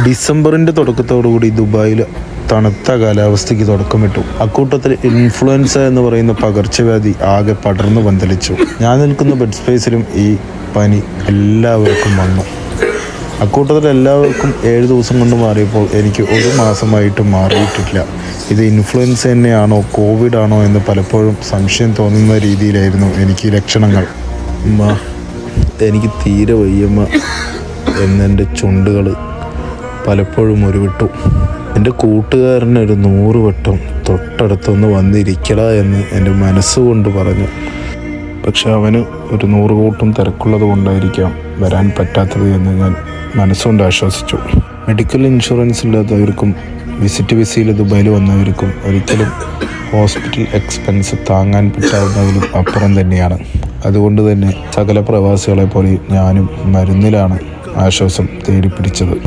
ഡിസംബറിൻ്റെ തുടക്കത്തോടുകൂടി ദുബായിൽ തണുത്ത കാലാവസ്ഥയ്ക്ക് തുടക്കമിട്ടു. അക്കൂട്ടത്തിൽ ഇൻഫ്ലുവൻസ എന്ന് പറയുന്ന പകർച്ചവ്യാധി ആകെ പടർന്നു പന്തലിച്ചു. ഞാൻ നിൽക്കുന്ന ബെഡ് സ്പേസിലും ഈ പനി എല്ലാവർക്കും വന്നു. അക്കൂട്ടത്തിൽ എല്ലാവർക്കും 7 ദിവസം കൊണ്ട് മാറിയപ്പോൾ എനിക്ക് 1 മാസമായിട്ട് മാറിയിട്ടില്ല. ഇത് ഇൻഫ്ലുവൻസ തന്നെയാണോ കോവിഡ് ആണോ എന്ന് പലപ്പോഴും സംശയം തോന്നുന്ന രീതിയിലായിരുന്നു എനിക്ക് ലക്ഷണങ്ങൾ. എനിക്ക് തീരെ വയ്യമ്മ എന്നെൻ്റെ ചുണ്ടുകൾ പലപ്പോഴും ഉരുവിട്ടു. എൻ്റെ കൂട്ടുകാരനൊരു 100 വട്ടം തൊട്ടടുത്തൊന്ന് വന്നിരിക്കട എന്ന് എൻ്റെ മനസ്സുകൊണ്ട് പറഞ്ഞു. പക്ഷെ അവന് ഒരു 100 കൂട്ടം തിരക്കുള്ളത് കൊണ്ടായിരിക്കാം വരാൻ പറ്റാത്തത് എന്ന് ഞാൻ മനസ്സുകൊണ്ട് ആശ്വസിച്ചു. മെഡിക്കൽ ഇൻഷുറൻസ് ഇല്ലാത്തവർക്കും വിസിറ്റ് വിസയിൽ ദുബായിൽ വന്നവർക്കും ഒരിക്കലും ഹോസ്പിറ്റൽ എക്സ്പെൻസ് താങ്ങാൻ പറ്റാവുന്നതിലും അപ്പുറം തന്നെയാണ്. അതുകൊണ്ട് തന്നെ സകല പ്രവാസികളെ പോലെ ഞാനും മരുന്നിലാണ് ആശ്വാസം തേടിപ്പിടിച്ചത്.